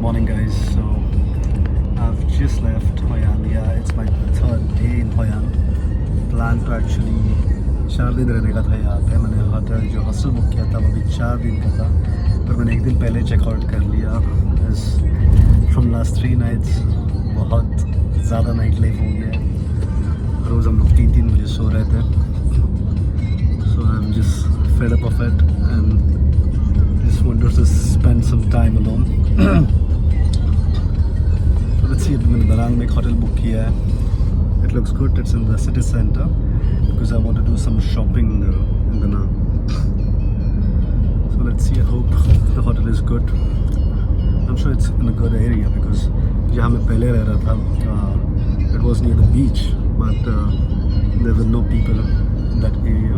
morning guys. So I've just left Hoi An. Yeah, it's my third day in Hoi An. Plan to actually 4 दिन रहने का था यहाँ पे. मैंने होटल जो हॉस्टल बुक किया था वो भी 4 दिन का था, पर मैंने 1 दिन पहले चेकआउट कर लिया. फ्रॉम लास्ट 3 नाइट्स बहुत ज़्यादा नाइट लाइफ हो गया है. रोज़ हम लोग 3-3 बजे सो रहे थे. So I'm just fed up of it and just wanted to spend some time alone. So let's see. अभी मैंने दनांग में एक होटल बुक किया है. It looks good. It's in the city center because I want to do some shopping in Danang. So let's see. I hope the hotel is good. I'm sure it's in a good area because जहाँ मैं पहले रह रहा था, it was near the beach, but there were no people in that area.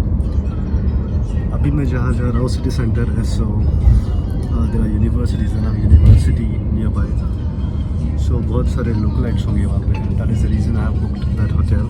अभी मैं जहाँ जा रहा हूँ सिटी सेंटर है. So there are universities, Danang University nearby. So बहुत सारे लोकलाइट्स होंगे वहाँ पे. That is the reason I have booked that hotel.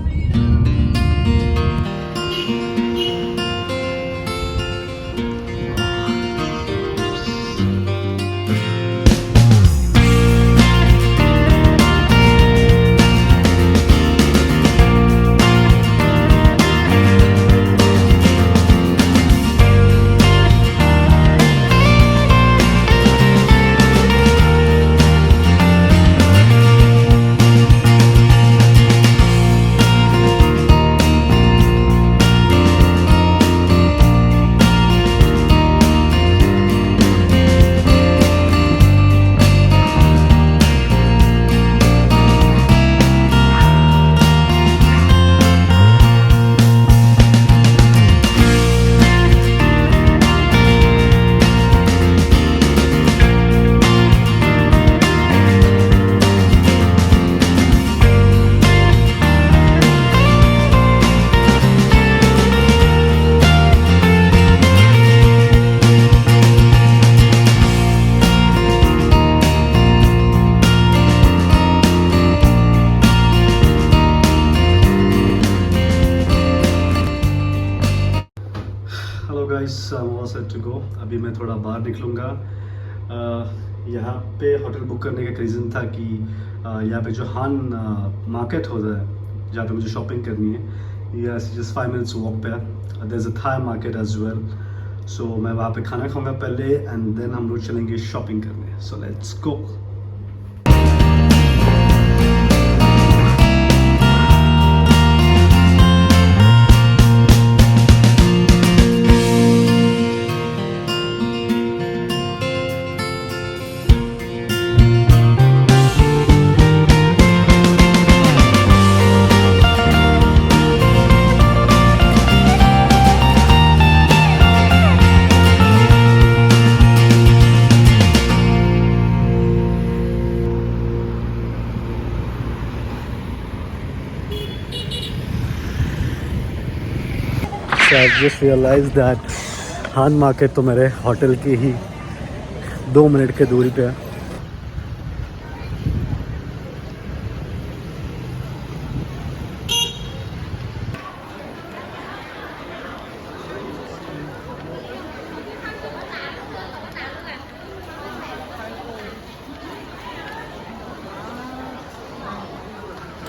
I'm all set to go. अभी मैं थोड़ा बाहर निकलूँगा. यहाँ पे होटल बुक करने का रीज़न था कि यहाँ पे जो हान मार्केट होता है जहाँ पे मुझे शॉपिंग करनी है, ये जस्ट 5 minutes वॉक पे है. There is a Thai market as well. So मैं वहाँ पे खाना खाऊँगा पहले एंड देन हम लोग चलेंगे शॉपिंग करने. So let's go. So I just realized that हान मार्केट तो मेरे होटल के ही 2 मिनट के दूरी पे है.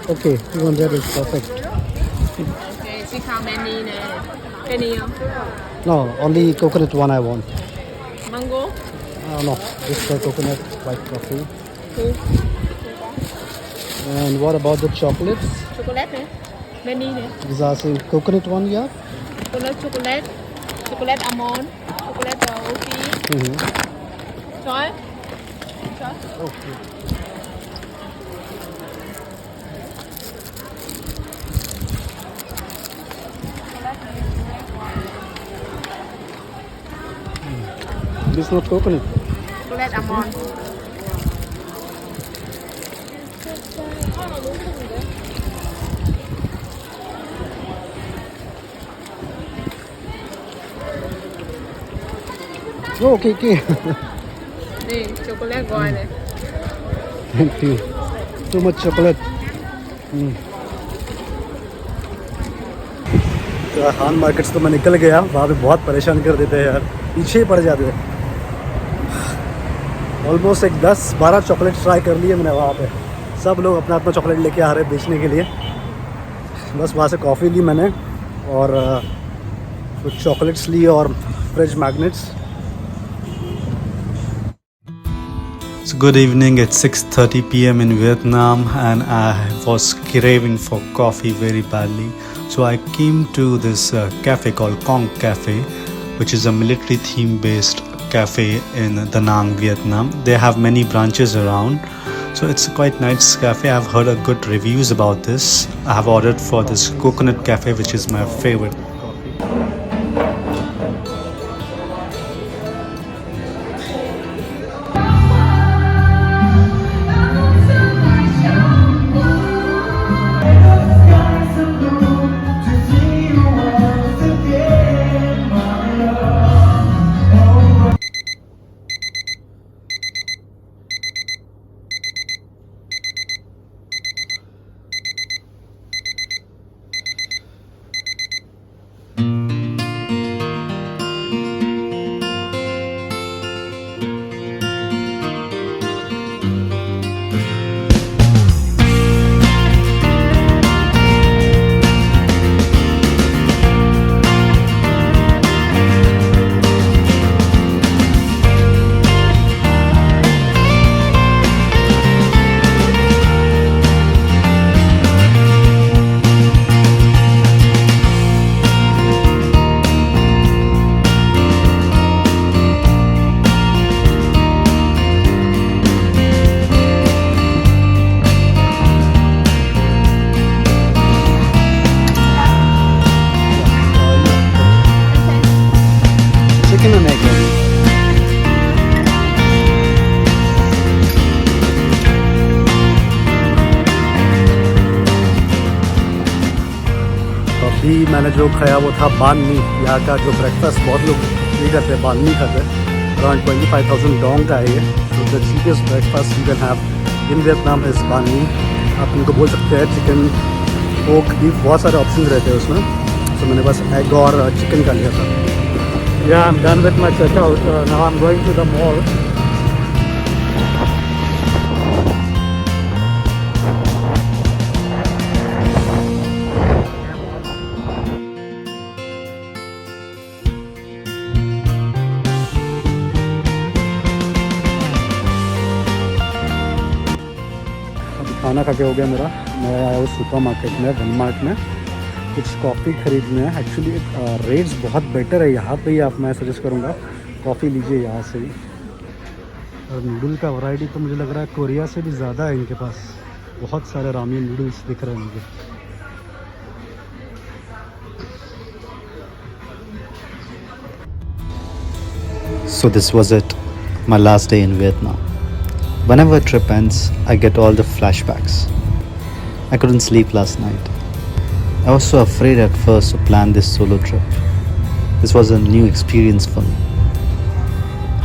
Okay, 200 is perfect. Okay, see how many penny? No, only coconut one I want. Mango? No, just the coconut white coffee. Cool. And what about the chocolates? Chocolate many Is asking coconut one, yeah? chocolate, chocolate almond, chocolate OT. Choy? Okay. This is not coconut. Chocolate almond. Oh, okay. Đây, chocolate gọi này. Thank you. Too much chocolate. तो हान markets तो मैं निकल गया. वहाँ पे बहुत परेशान कर देते हैं यार, पीछे ही पड़ जाते हैं. ऑलमोस्ट एक 10-12 चॉकलेट ट्राई कर लिए मैंने वहाँ पे। सब लोग अपना अपना चॉकलेट लेके आ रहे हैं बेचने के लिए। बस वहाँ से कॉफ़ी ली मैंने और कुछ चॉकलेट्स ली और fridge magnets. So good evening, it's 6:30 p.m. in Vietnam and I was craving for coffee very badly. So I came to this cafe called Cong Caphe, which is a military theme based cafe in Danang, Vietnam. They have many branches around. So it's a quite nice cafe. I've heard a good reviews about this. I have ordered for this coconut cafe, which is my favorite. Chicken and egg. तो अभी मैंने जो खाया वो था बान मी। यहाँ का जो ब्रेकफास्ट बहुत लोग ये करते हैं, बान मी खाते हैं। अराउंड 25,000 डोंग का है ये। तो the cheapest breakfast you can have in Vietnam is बान मी। आप इनको बोल सकते हैं चिकन, पोक, बीफ, बहुत सारे ऑप्शन रहते हैं उसमें। तो मैंने बस एग और चिकन का लिया था। Yeah, I'm done with my checkout. Now I'm going to the mall. अभी खाना खा के हो गया मेरा। मैं आया हूँ सुपर मार्केट में, वन मार्ट में कुछ कॉफ़ी ख़रीदने हैं। एक्चुअली रेट्स बहुत बेटर है यहाँ पे ही। आप मैं सजेस्ट करूँगा कॉफ़ी लीजिए यहाँ से ही। और नूडल का वैरायटी तो मुझे लग रहा है कोरिया से भी ज़्यादा है इनके पास। बहुत सारे रामियन नूडल्स दिख रहे हैं मुझे। So this was it, my last day in Vietnam. Whenever a trip ends, I get all the flashbacks. I couldn't sleep last night. I was so afraid at first to plan this solo trip. This was a new experience for me.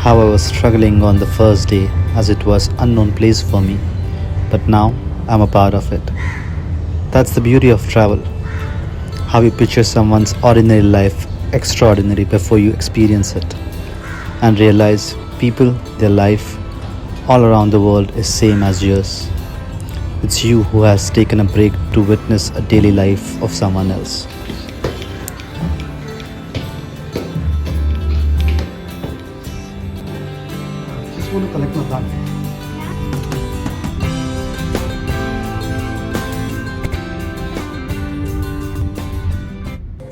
How I was struggling on the first day as it was unknown place for me. But now I'm a part of it. That's the beauty of travel. How you picture someone's ordinary life extraordinary before you experience it. And realize people, their life all around the world is same as yours. It's you who has taken a break to witness a daily life of someone else. Just want to collect my bag.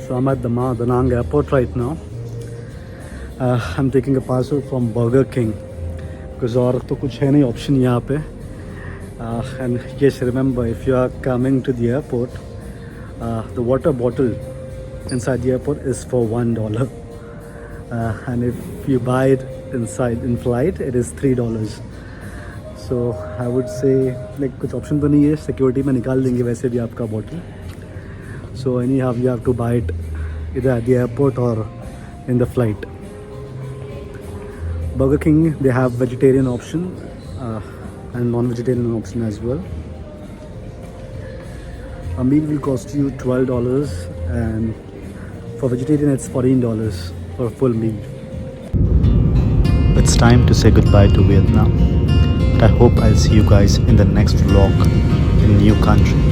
So I'm at the Danang airport right now. I'm taking a parcel from Burger King because और तो कुछ है नहीं option यहाँ पे. And yes, remember, if you are coming to the airport, the water bottle inside the airport is for $1. And if you buy it inside in flight, it is $3. So I would say like कुछ option तो नहीं है, security में निकाल देंगे वैसे भी आपका bottle. So anyhow you have to buy it either at the airport or in the flight. Burger King, they have vegetarian option and non-vegetarian option as well. A meal will cost you $12 and for vegetarian it's $14 for a full meal. it's time to say goodbye to Vietnam. But I hope I'll see you guys in the next vlog in new country.